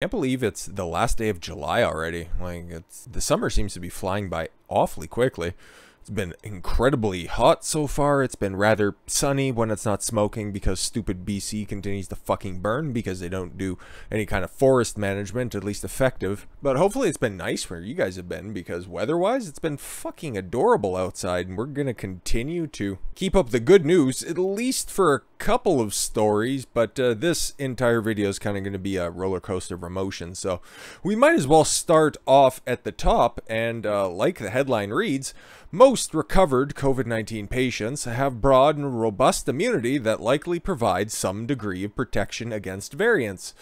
Can't believe it's the last day of July already. Like, the summer seems to be flying by awfully quickly. It's been incredibly hot so far. It's been rather sunny when it's not smoking because stupid BC continues to fucking burn because they don't do any kind of forest management, at least effective. But hopefully it's been nice where you guys have been because weather-wise, it's been fucking adorable outside, and we're gonna continue to keep up the good news, at least for a couple of stories, but this entire video is kind of going to be a roller coaster of emotions, so we might as well start off at the top. And like the headline reads, most recovered COVID-19 patients have broad and robust immunity that likely provides some degree of protection against variants.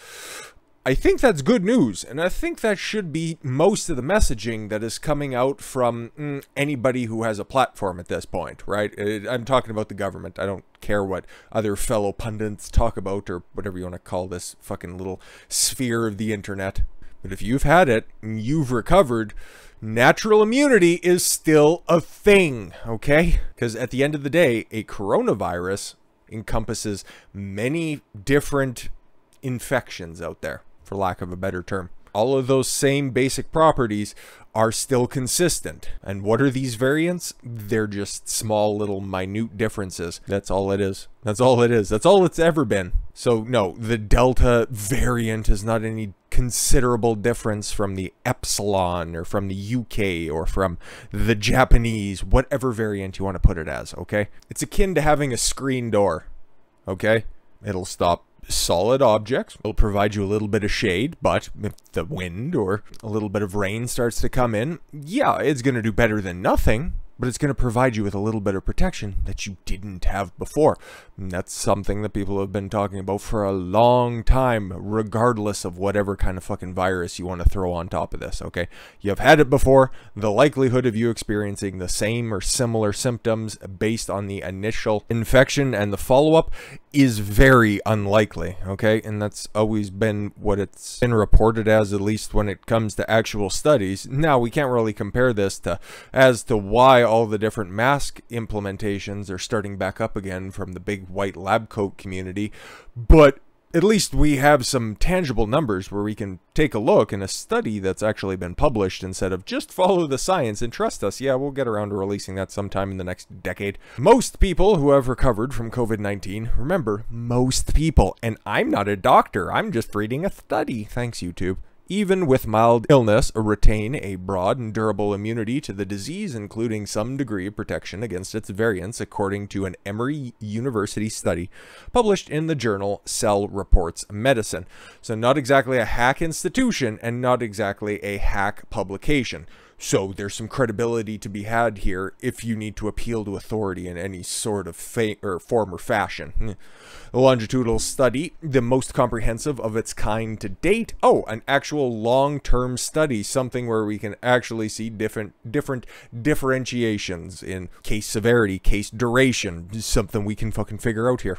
I think that's good news, and I think that should be most of the messaging that is coming out from anybody who has a platform at this point, right? I'm talking about the government. I don't care what other fellow pundits talk about, or whatever you want to call this fucking little sphere of the internet. But if you've had it, and you've recovered, natural immunity is still a thing, okay? Because at the end of the day, a coronavirus encompasses many different infections out there, for lack of a better term. All of those same basic properties are still consistent. And what are these variants? They're just small little minute differences. That's all it is. That's all it is. That's all it's ever been. So no, the Delta variant is not any considerable difference from the Epsilon or from the UK or from the Japanese, whatever variant you want to put it as, okay? It's akin to having a screen door, okay? It'll stop solid objects. It'll provide you a little bit of shade, but if the wind or a little bit of rain starts to come in, yeah, it's going to do better than nothing, but it's going to provide you with a little bit of protection that you didn't have before. And that's something that people have been talking about for a long time, regardless of whatever kind of fucking virus you want to throw on top of this, okay? You've had it before. The likelihood of you experiencing the same or similar symptoms based on the initial infection and the follow-up is very unlikely, okay? And that's always been what it's been reported as, at least when it comes to actual studies. Now, we can't really compare this to as to why all the different mask implementations are starting back up again from the big white lab coat community, but at least we have some tangible numbers where we can take a look in a study that's actually been published instead of just follow the science and trust us. Yeah, we'll get around to releasing that sometime in the next decade. Most people who have recovered from COVID-19, remember, most people, and I'm not a doctor, I'm just reading a study, thanks YouTube, even with mild illness, retain a broad and durable immunity to the disease, including some degree of protection against its variants, according to an Emory University study published in the journal Cell Reports Medicine. So not exactly a hack institution and not exactly a hack publication. So there's some credibility to be had here if you need to appeal to authority in any sort of form or fashion. The longitudinal study, the most comprehensive of its kind to date. Oh, an actual long-term study, something where we can actually see different differentiations in case severity, case duration, something we can fucking figure out here.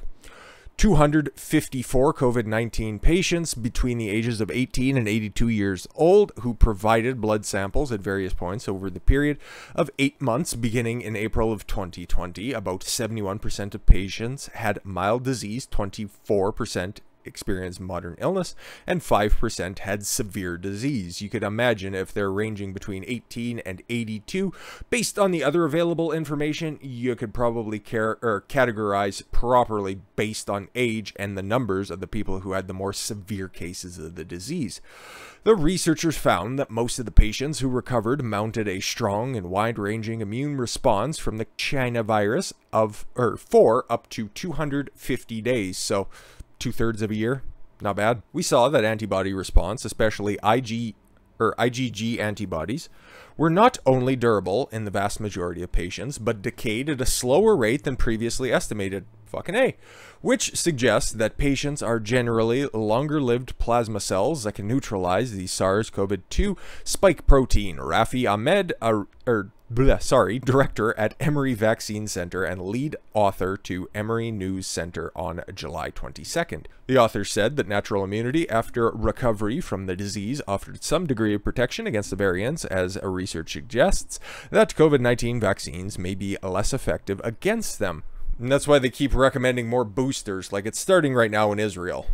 254 COVID-19 patients between the ages of 18 and 82 years old who provided blood samples at various points over the period of 8 months beginning in April of 2020. About 71% of patients had mild disease, 24% experienced modern illness, and 5% had severe disease. You could imagine if they're ranging between 18 and 82, based on the other available information, you could probably categorize properly based on age and the numbers of the people who had the more severe cases of the disease. The researchers found that most of the patients who recovered mounted a strong and wide-ranging immune response from the China virus for up to 250 days. So 2/3 of a year, not bad. We saw that antibody response, especially IgG antibodies, were not only durable in the vast majority of patients, but decayed at a slower rate than previously estimated. Fucking A. Which suggests that patients are generally longer-lived plasma cells that can neutralize the SARS-CoV-2 spike protein. Rafi Ahmed, director at Emory Vaccine Center and lead author to Emory News Center on July 22nd. The author said that natural immunity after recovery from the disease offered some degree of protection against the variants, as research suggests that COVID-19 vaccines may be less effective against them. And that's why they keep recommending more boosters, like it's starting right now in Israel.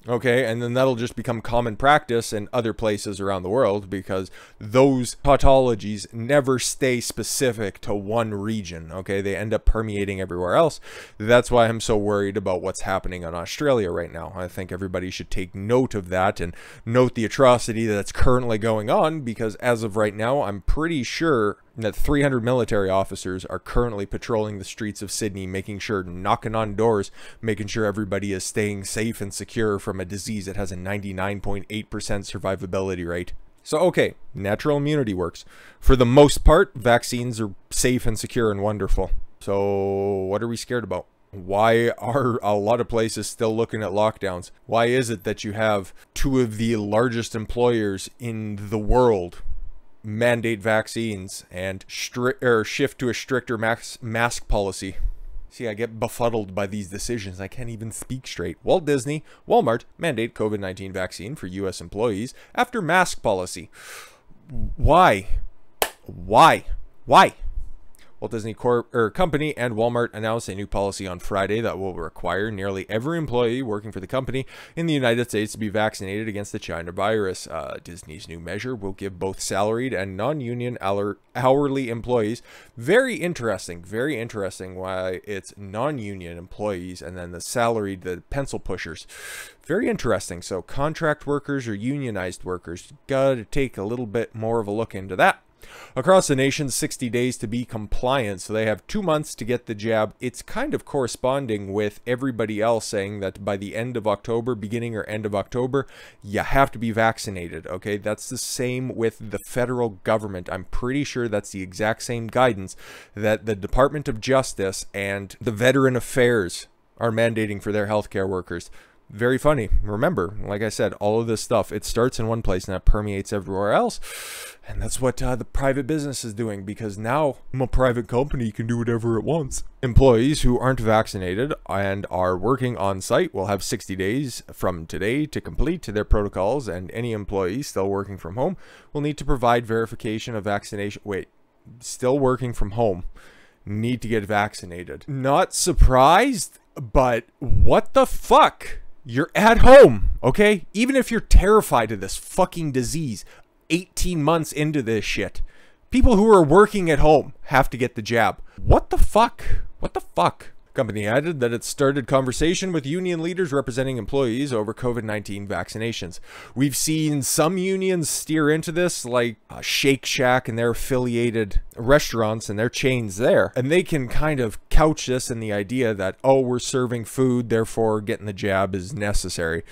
Okay, and then that'll just become common practice in other places around the world, because those tautologies never stay specific to one region. Okay, they end up permeating everywhere else. That's why I'm so worried about what's happening in Australia right now. I think everybody should take note of that and note the atrocity that's currently going on, because as of right now, I'm pretty sure that 300 military officers are currently patrolling the streets of Sydney, making sure, knocking on doors, making sure everybody is staying safe and secure from a disease that has a 99.8% survivability rate. So, okay, natural immunity works. For the most part, vaccines are safe and secure and wonderful. So, what are we scared about? Why are a lot of places still looking at lockdowns? Why is it that you have two of the largest employers in the world mandate vaccines and shift to a stricter mask policy? See, I get befuddled by these decisions. I can't even speak straight. Walt Disney, Walmart mandate COVID-19 vaccine for U.S. employees after mask policy. Why? Why? Walt Disney Company and Walmart announced a new policy on Friday that will require nearly every employee working for the company in the United States to be vaccinated against the China virus. Disney's new measure will give both salaried and non-union hourly employees. Very interesting why it's non-union employees and then the salaried, the pencil pushers. Very interesting. So contract workers or unionized workers, gotta take a little bit more of a look into that. Across the nation, 60 days to be compliant, so they have 2 months to get the jab. It's kind of corresponding with everybody else saying that by the end of October, beginning or end of October, you have to be vaccinated, okay? That's the same with the federal government. I'm pretty sure that's the exact same guidance that the Department of Justice and the Veteran Affairs are mandating for their healthcare workers. Very funny. Remember, like I said, all of this stuff, it starts in one place and that permeates everywhere else. And that's what the private business is doing, because now a private company can do whatever it wants. Employees who aren't vaccinated and are working on site will have 60 days from today to complete their protocols, and any employee still working from home will need to provide verification of vaccination. Wait, still working from home need to get vaccinated. Not surprised, but what the fuck? You're at home, okay? Even if you're terrified of this fucking disease, 18 months into this shit, people who are working at home have to get the jab. What the fuck? What the fuck? Company added that it started conversation with union leaders representing employees over COVID-19 vaccinations. We've seen some unions steer into this, like Shake Shack and their affiliated restaurants and their chains there. And they can kind of couch this in the idea that, oh, we're serving food, therefore getting the jab is necessary.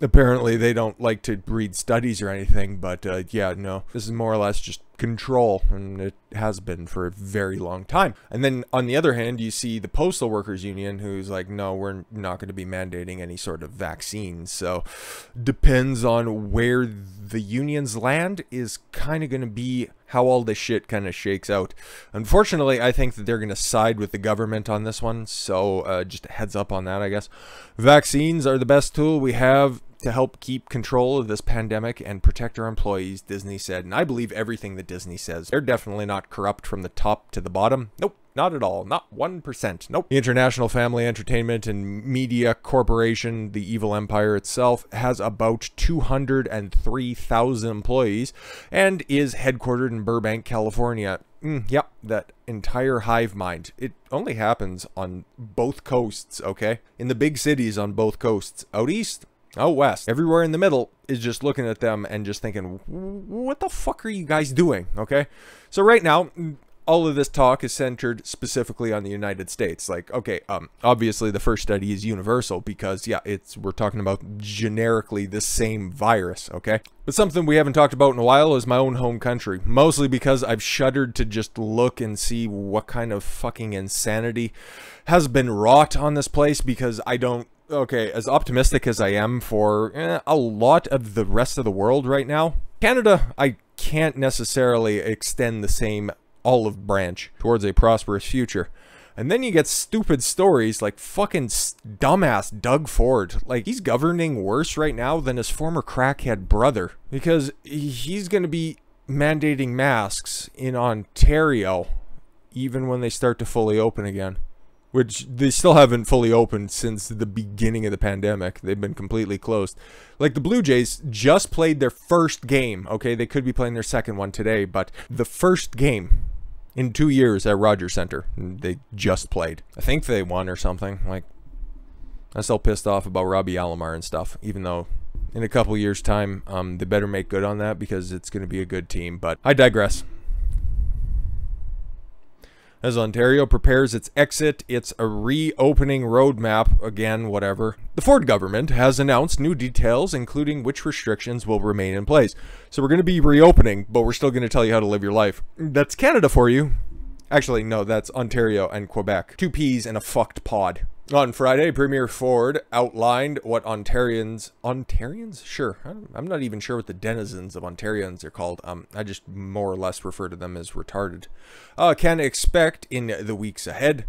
Apparently they don't like to read studies or anything, but yeah, no, this is more or less just control, and it has been for a very long time. And then on the other hand, you see the Postal Workers Union, who's like, no, we're not going to be mandating any sort of vaccine. So depends on where the unions land is kind of going to be how all this shit kind of shakes out. Unfortunately, I think that they're going to side with the government on this one, so just a heads up on that, I guess. Vaccines are the best tool we have to help keep control of this pandemic and protect our employees, Disney said. And I believe everything that Disney says. They're definitely not corrupt from the top to the bottom. Nope, not at all. Not 1%. Nope. The International Family Entertainment and Media Corporation, the evil empire itself, has about 203,000 employees and is headquartered in Burbank, California. Yep, that entire hive mind. It only happens on both coasts, okay? In the big cities on both coasts. Out east, out west, everywhere in the middle is just looking at them and just thinking, what the fuck are you guys doing? Okay, so right now all of this talk is centered specifically on the United States. Like, okay, obviously the first study is universal because, yeah, we're talking about generically the same virus, okay? But something we haven't talked about in a while is my own home country, mostly because I've shuddered to just look and see what kind of fucking insanity has been wrought on this place, because I don't, okay, as optimistic as I am for a lot of the rest of the world right now, Canada, I can't necessarily extend the same olive branch towards a prosperous future. And then you get stupid stories like fucking dumbass Doug Ford. Like, he's governing worse right now than his former crackhead brother, because he's going to be mandating masks in Ontario even when they start to fully open again. which they still haven't fully opened since the beginning of the pandemic. They've been completely closed. Like the Blue Jays just played their first game. Okay, they could be playing their second one today, but the first game in 2 years at Rogers Center, they just played. I think they won or something. Like, I'm still pissed off about Robbie Alomar and stuff, even though in a couple years' time, they better make good on that because it's going to be a good team. But I digress. As Ontario prepares its exit, it's a reopening roadmap, again, whatever. The Ford government has announced new details, including which restrictions will remain in place. So we're going to be reopening, but we're still going to tell you how to live your life. That's Canada for you. Actually, no, that's Ontario and Quebec. 2 peas in a fucked pod. On Friday, Premier Ford outlined what Ontarians... Sure. I'm not even sure what the denizens of Ontarians are called. I just more or less refer to them as retarded. Can expect in the weeks ahead.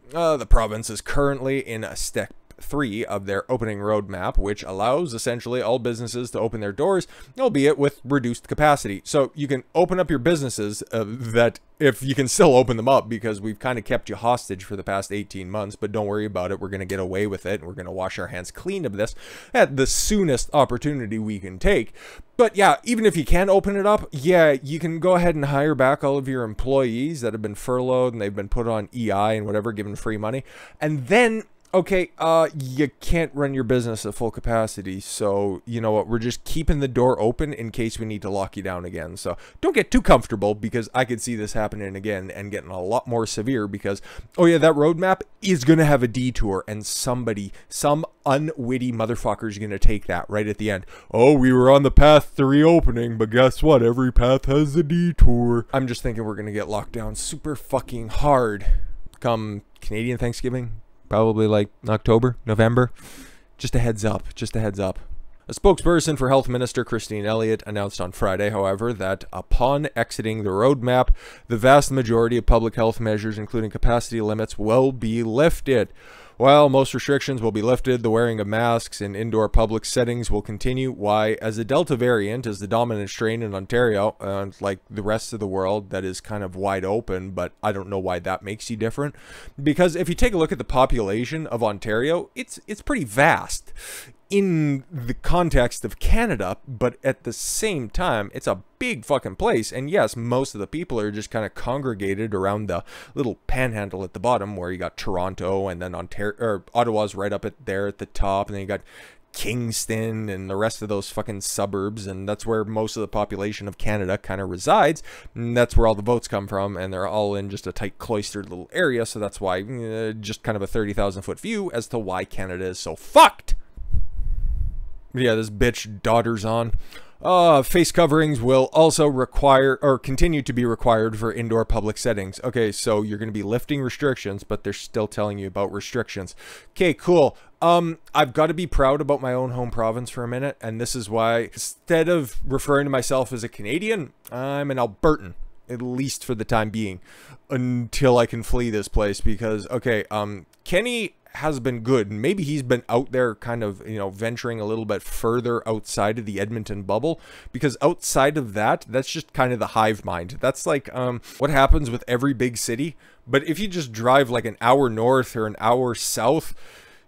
The province is currently in step 3 of their opening roadmap, which allows essentially all businesses to open their doors, albeit with reduced capacity. So you can open up your businesses that if you can still open them up, because we've kind of kept you hostage for the past 18 months, but don't worry about it. We're going to get away with it, and we're going to wash our hands clean of this at the soonest opportunity we can take. But yeah, even if you can't open it up, yeah, you can go ahead and hire back all of your employees that have been furloughed and they've been put on EI and whatever, given free money. And then okay, you can't run your business at full capacity, so you know what, we're just keeping the door open in case we need to lock you down again. So don't get too comfortable, because I could see this happening again and getting a lot more severe, because, oh yeah, that roadmap is going to have a detour, and some unwitty motherfucker is going to take that right at the end. Oh, we were on the path to reopening, but guess what, every path has a detour. I'm just thinking we're going to get locked down super fucking hard come Canadian Thanksgiving. Probably like October, November. Just a heads up, just a heads up. A spokesperson for Health Minister Christine Elliott announced on Friday, however, that upon exiting the roadmap, the vast majority of public health measures, including capacity limits, will be lifted. While most restrictions will be lifted, the wearing of masks in indoor public settings will continue. Why? As the Delta variant is the dominant strain in Ontario, like the rest of the world, that is kind of wide open, but I don't know why that makes you different. Because if you take a look at the population of Ontario, it's pretty vast in the context of Canada, but at the same time, it's a big fucking place. And yes, most of the people are just kind of congregated around the little panhandle at the bottom, where you got Toronto, and then Ottawa's right up there at the top, and then you got Kingston and the rest of those fucking suburbs, and that's where most of the population of Canada kind of resides, and that's where all the votes come from, and they're all in just a tight cloistered little area. So that's why just kind of a 30,000 foot view as to why Canada is so fucked. Yeah, this bitch dodders on. Face coverings will also require, or continue to be required, for indoor public settings. Okay, so you're going to be lifting restrictions, but they're still telling you about restrictions. Okay, cool. I've got to be proud about my own home province for a minute, and this is why, instead of referring to myself as a Canadian, I'm an Albertan, at least for the time being, until I can flee this place. Because, okay, Kenny has been good, and maybe he's been out there kind of, you know, venturing a little bit further outside of the Edmonton bubble, because outside of that, that's just kind of the hive mind. That's like what happens with every big city. But if you just drive like an hour north or an hour south,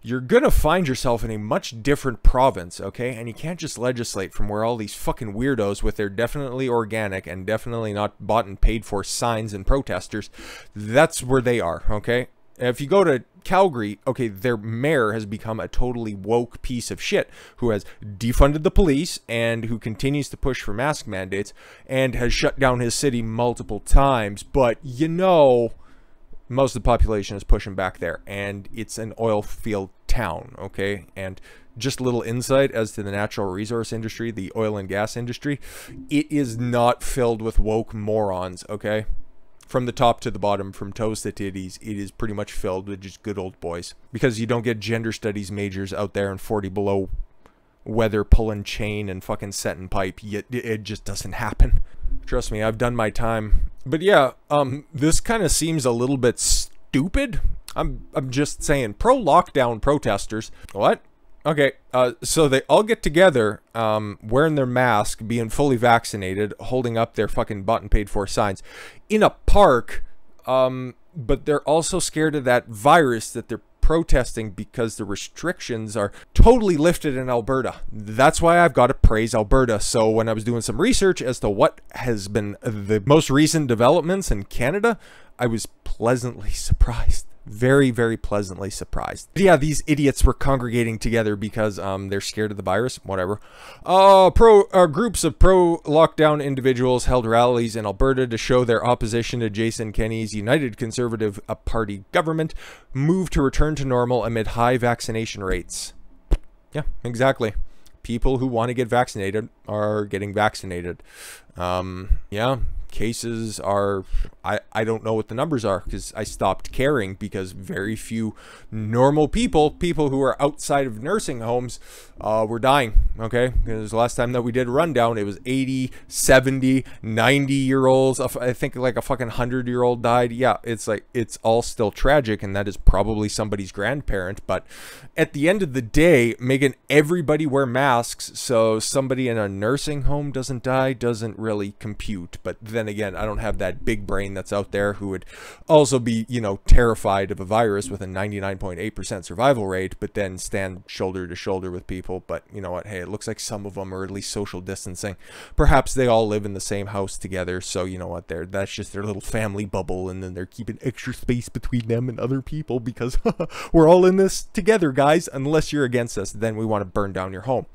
you're gonna find yourself in a much different province, okay? And you can't just legislate from where all these fucking weirdos with their definitely organic and definitely not bought and paid for signs and protesters, that's where they are, okay? If you go to Calgary, okay, their mayor has become a totally woke piece of shit who has defunded the police and who continues to push for mask mandates and has shut down his city multiple times. But, you know, most of the population is pushing back there, and it's an oil field town, okay? And just a little insight as to the natural resource industry, the oil and gas industry, it is not filled with woke morons, okay? From the top to the bottom, from toes to titties, it is pretty much filled with just good old boys. Because you don't get gender studies majors out there in 40 below weather pulling chain and fucking setting pipe. It just doesn't happen. Trust me, I've done my time. But yeah, this kind of seems a little bit stupid. I'm just saying, pro-lockdown protesters. What? Okay, so they all get together, wearing their mask, being fully vaccinated, holding up their fucking bought and paid for signs in a park, but they're also scared of that virus that they're protesting because the restrictions are totally lifted in Alberta. That's why I've got to praise Alberta. So when I was doing some research as to what has been the most recent developments in Canada, I was pleasantly surprised. Very, very pleasantly surprised. Yeah, these idiots were congregating together because they're scared of the virus. Whatever. Groups of pro-lockdown individuals held rallies in Alberta to show their opposition to Jason Kenney's United Conservative Party government move to return to normal amid high vaccination rates. Yeah, exactly. People who want to get vaccinated are getting vaccinated. Yeah. Cases are, I don't know what the numbers are because I stopped caring because very few normal people who are outside of nursing homes were dying, okay? Because the last time that we did a rundown, it was 80, 70, 90-year-olds. I think like a fucking 100-year-old died. Yeah, it's like, it's all still tragic, and that is probably somebody's grandparent. But at the end of the day, making everybody wear masks so somebody in a nursing home doesn't die doesn't really compute. But then again, I don't have that big brain that's out there who would also be, you know, terrified of a virus with a 99.8% survival rate, but then stand shoulder to shoulder with people. But you know what? Hey, it looks like some of them are at least social distancing. Perhaps they all live in the same house together. So you know what? That's just their little family bubble. And then they're keeping extra space between them and other people because we're all in this together, guys. Unless you're against us, then we want to burn down your home.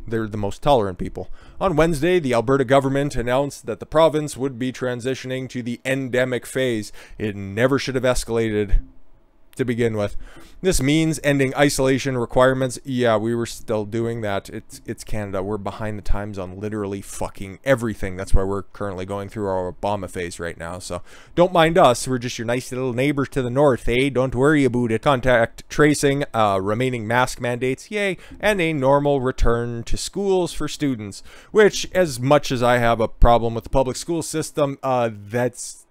They're the most tolerant people. On Wednesday, the Alberta government announced that the province would be transitioning to the endemic phase. It never should have escalated to begin with. This means ending isolation requirements. Yeah, we were still doing that. It's Canada. We're behind the times on literally fucking everything. That's why we're currently going through our Obama phase right now. So don't mind us. We're just your nice little neighbors to the north, eh? Don't worry about it. Contact tracing, remaining mask mandates, yay, and a normal return to schools for students. Which, as much as I have a problem with the public school system, that's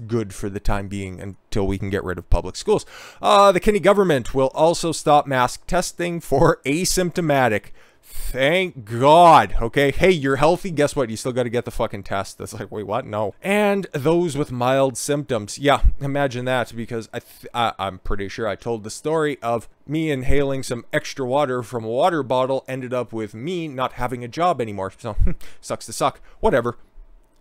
good for the time being until we can get rid of public schools. The Kenney government will also stop mask testing for asymptomatic. Thank God. Okay. Hey, you're healthy. Guess what? You still got to get the fucking test. That's like, wait, what? No. And those with mild symptoms. Yeah, imagine that, because I'm pretty sure I told the story of me inhaling some extra water from a water bottle ended up with me not having a job anymore. So sucks to suck. Whatever.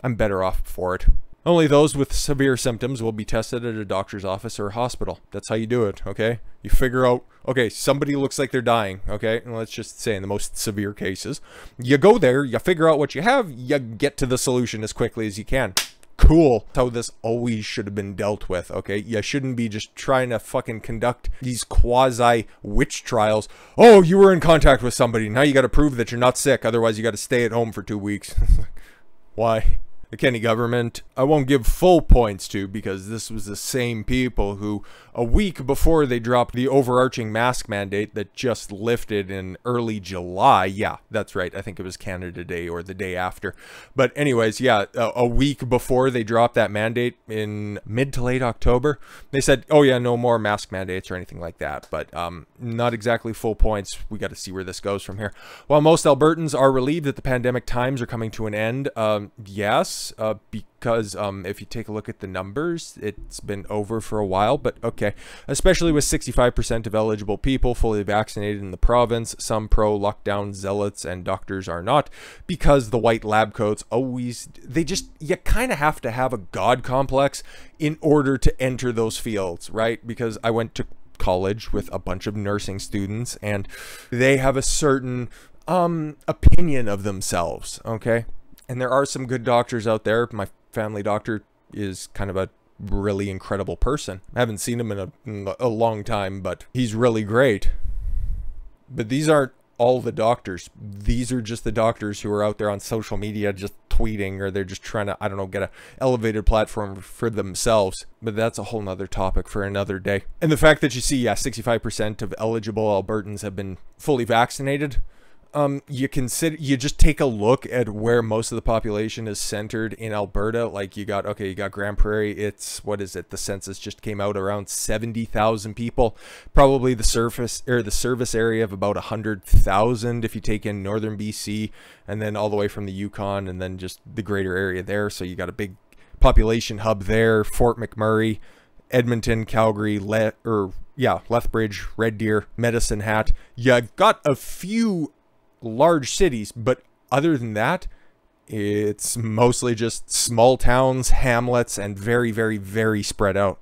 I'm better off for it. Only those with severe symptoms will be tested at a doctor's office or hospital. That's how you do it, okay? You figure out, okay, somebody looks like they're dying, okay? And let's just say in the most severe cases. You go there, you figure out what you have, you get to the solution as quickly as you can. Cool. That's how this always should have been dealt with, okay? You shouldn't be just trying to fucking conduct these quasi-witch trials. Oh, you were in contact with somebody. Now you got to prove that you're not sick. Otherwise, you got to stay at home for 2 weeks. Why? The Kenney government, I won't give full points to, because this was the same people who, a week before they dropped the overarching mask mandate that just lifted in early July. Yeah, that's right. I think it was Canada Day or the day after. But anyways, yeah, a week before they dropped that mandate in mid to late October, they said, oh yeah, no more mask mandates or anything like that. But not exactly full points. We got to see where this goes from here. While most Albertans are relieved that the pandemic times are coming to an end, yes. Because if you take a look at the numbers, it's been over for a while, but okay. Especially with 65% of eligible people fully vaccinated in the province, some pro-lockdown zealots and doctors are not, because the white lab coats always, you kind of have to have a god complex in order to enter those fields, right? Because I went to college with a bunch of nursing students, and they have a certain opinion of themselves, okay? And there are some good doctors out there. My family doctor is kind of a really incredible person. I haven't seen him in a long time, but he's really great. But these aren't all the doctors. These are just the doctors who are out there on social media just tweeting, or they're just trying to, I don't know, get an elevated platform for themselves. But that's a whole nother topic for another day. And the fact that you see, yeah, 65% of eligible Albertans have been fully vaccinated. You just take a look at where most of the population is centered in Alberta. Like you got Grand Prairie. It's, what is it? The census just came out, around 70,000 people. Probably the service area of about 100,000 if you take in northern BC, and then all the way from the Yukon, and then just the greater area there. So you got a big population hub there. Fort McMurray. Edmonton, Calgary, Lethbridge, Red Deer, Medicine Hat. You got a few large cities, but other than that, it's mostly just small towns, hamlets, and very, very, very spread out.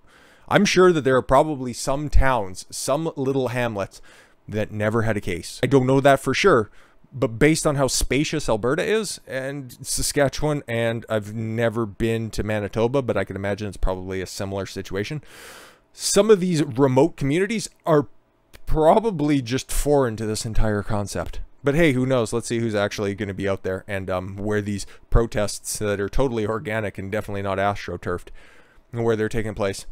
I'm sure that there are probably some towns, some little hamlets that never had a case. I don't know that for sure, but based on how spacious Alberta is, and Saskatchewan, and I've never been to Manitoba, but I can imagine it's probably a similar situation. Some of these remote communities are probably just foreign to this entire concept. But hey, who knows? Let's see who's actually going to be out there and where these protests that are totally organic and definitely not astroturfed, and where they're taking place.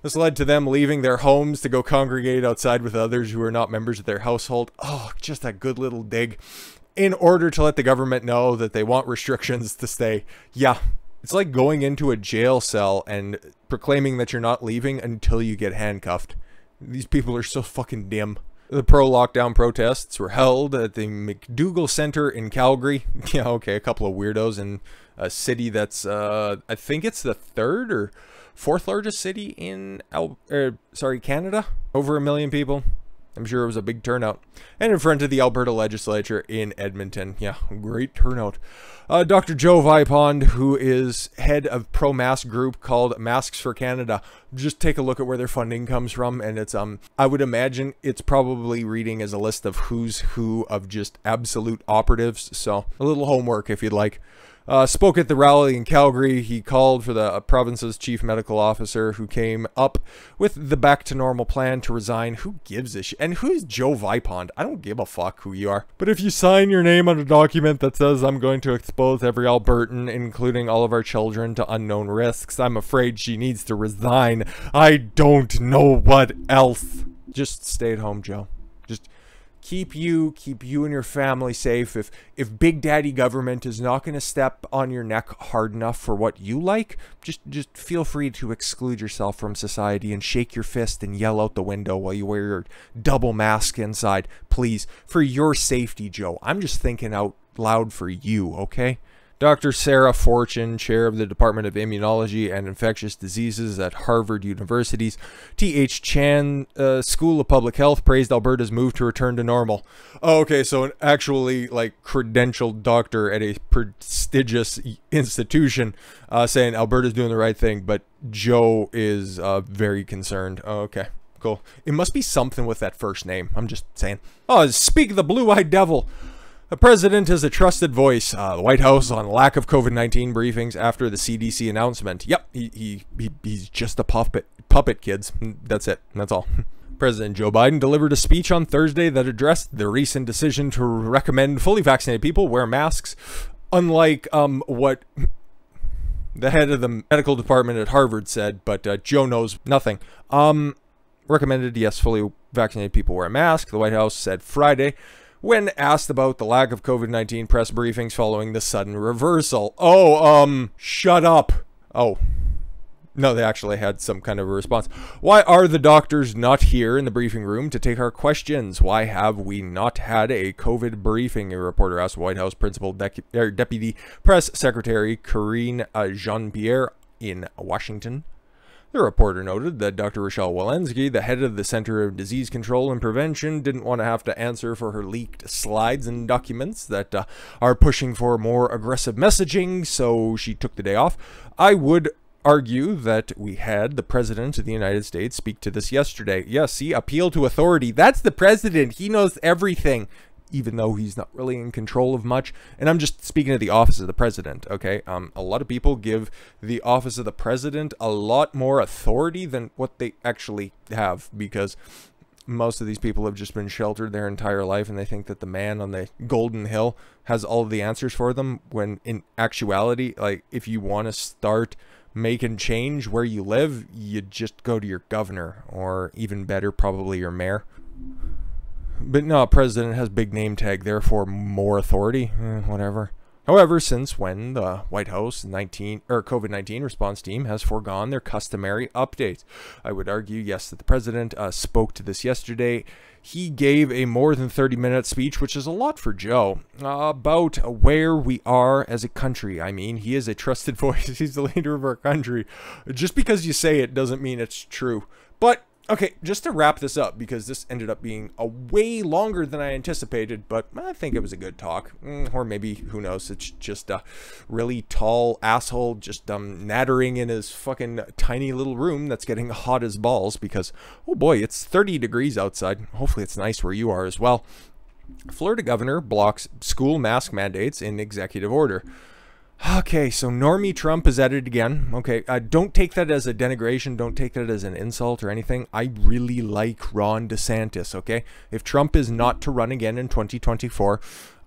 This led to them leaving their homes to go congregate outside with others who are not members of their household. Oh, just a good little dig. In order to let the government know that they want restrictions to stay. Yeah, it's like going into a jail cell and proclaiming that you're not leaving until you get handcuffed. These people are so fucking dim. The pro-lockdown protests were held at the McDougall Center in Calgary. Yeah, okay, a couple of weirdos in a city that's, I think it's the third or fourth largest city in Canada. Over 1 million people. I'm sure it was a big turnout. And in front of the Alberta legislature in Edmonton. Yeah, great turnout. Dr. Joe Vipond, who is head of pro-mask group called Masks for Canada. Just take a look at where their funding comes from, and it's I would imagine it's probably reading as a list of who's who of just absolute operatives. So a little homework if you'd like. Spoke at the rally in Calgary. He called for the province's chief medical officer, who came up with the back to normal plan to resign. Who gives a shit? And who's Joe Vipond? I don't give a fuck who you are. But if you sign your name on a document that says I'm going to expose every Albertan, including all of our children, to unknown risks, I'm afraid she needs to resign. I don't know what else. Just stay at home, Joe. Just keep you and your family safe. If Big Daddy government is not going to step on your neck hard enough for what you like, just feel free to exclude yourself from society and shake your fist and yell out the window while you wear your double mask inside. Please, for your safety, Joe. I'm just thinking out loud for you, okay? Dr. Sarah Fortune, chair of the Department of Immunology and Infectious Diseases at Harvard University's T.H. Chan School of Public Health, praised Alberta's move to return to normal. Oh, okay, so an actually, like, credentialed doctor at a prestigious institution saying Alberta's doing the right thing, but Joe is very concerned. Oh, okay, cool. It must be something with that first name. I'm just saying. Oh, speak of the blue-eyed devil. The president is a trusted voice. The White House on lack of COVID-19 briefings after the CDC announcement. Yep, he's just a puppet, kids. That's it. That's all. President Joe Biden delivered a speech on Thursday that addressed the recent decision to recommend fully vaccinated people wear masks, unlike what the head of the medical department at Harvard said, but Joe knows nothing. Recommended, yes, fully vaccinated people wear a mask. The White House said Friday, when asked about the lack of COVID-19 press briefings following the sudden reversal. Oh, shut up. Oh, no, they actually had some kind of a response. Why are the doctors not here in the briefing room to take our questions? Why have we not had a COVID briefing? A reporter asked White House Principal Deputy Press Secretary Karine Jean-Pierre in Washington. The reporter noted that Dr. Rochelle Walensky, the head of the Center of Disease Control and Prevention, didn't want to have to answer for her leaked slides and documents that are pushing for more aggressive messaging, so she took the day off. I would argue that we had the President of the United States speak to this yesterday. Yes, see, appeal to authority. That's the President. He knows everything, even though he's not really in control of much. And I'm just speaking of the office of the president, okay? A lot of people give the office of the president a lot more authority than what they actually have, because most of these people have just been sheltered their entire life, and they think that the man on the Golden Hill has all of the answers for them, when in actuality, like, if you want to start making change where you live, you just go to your governor, or even better, probably your mayor. But no, president has big name tag, therefore more authority. Whatever. However, since when the White House COVID-19 response team has foregone their customary updates. I would argue, yes, that the president spoke to this yesterday. He gave a more than 30-minute speech, which is a lot for Joe, about where we are as a country. I mean, he is a trusted voice. He's the leader of our country. Just because you say it doesn't mean it's true. But okay, just to wrap this up, because this ended up being a way longer than I anticipated, but I think it was a good talk. Or maybe, who knows, it's just a really tall asshole just nattering in his fucking tiny little room that's getting hot as balls because, oh boy, it's 30 degrees outside. Hopefully it's nice where you are as well. Florida governor blocks school mask mandates in executive order. Okay, so Normie Trump is at it again. Okay, don't take that as a denigration. Don't take that as an insult or anything. I really like Ron DeSantis, okay? If Trump is not to run again in 2024,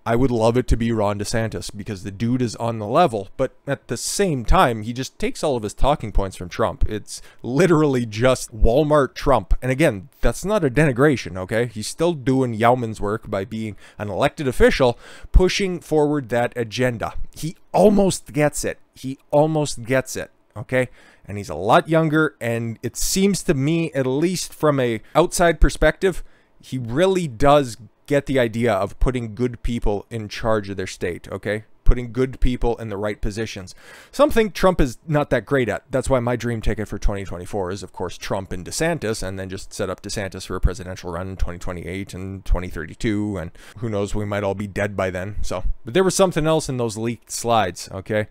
I would love it to be Ron DeSantis because the dude is on the level. But at the same time, he just takes all of his talking points from Trump. It's literally just Walmart Trump. And again, that's not a denigration, okay? He's still doing Yeoman's work by being an elected official, pushing forward that agenda. He almost gets it. He almost gets it, okay? And he's a lot younger, and it seems to me, at least from a outside perspective, he really does get the idea of putting good people in charge of their state, okay? Putting good people in the right positions. Something Trump is not that great at. That's why my dream ticket for 2024 is, of course, Trump and DeSantis, and then just set up DeSantis for a presidential run in 2028 and 2032, and who knows, we might all be dead by then. So, but there was something else in those leaked slides, okay?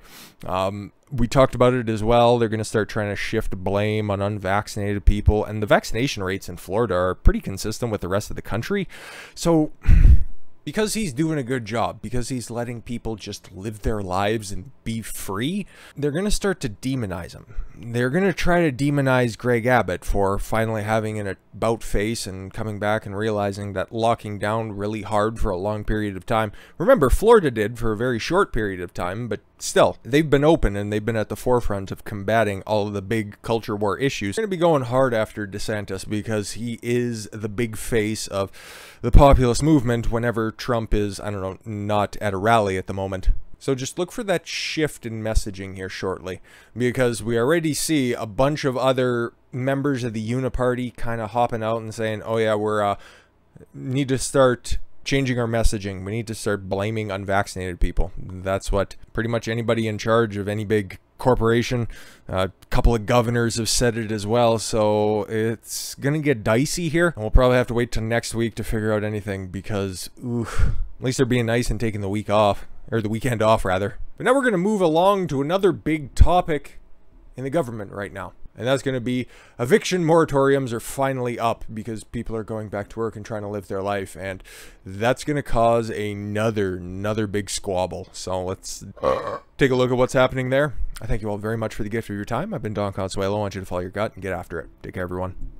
We talked about it as well. They're going to start trying to shift blame on unvaccinated people. And the vaccination rates in Florida are pretty consistent with the rest of the country. So because he's doing a good job, because he's letting people just live their lives and be free, they're going to start to demonize him. They're going to try to demonize Greg Abbott for finally having an about face and coming back and realizing that locking down really hard for a long period of time. Remember, Florida did for a very short period of time, but still, they've been open and they've been at the forefront of combating all of the big culture war issues. They're going to be going hard after DeSantis because he is the big face of the populist movement whenever Trump is, I don't know, not at a rally at the moment. So just look for that shift in messaging here shortly, because we already see a bunch of other members of the Uniparty kind of hopping out and saying, oh yeah, we're need to start changing our messaging. We need to start blaming unvaccinated people. That's what pretty much anybody in charge of any big corporation, a couple of governors have said it as well. So it's going to get dicey here. And we'll probably have to wait till next week to figure out anything because, oof, at least they're being nice and taking the week off, or the weekend off rather. But now we're going to move along to another big topic in the government right now. And that's going to be eviction moratoriums are finally up because people are going back to work and trying to live their life. And that's going to cause another big squabble. So let's take a look at what's happening there. I thank you all very much for the gift of your time. I've been Don Consuelo. I want you to follow your gut and get after it. Take care, everyone.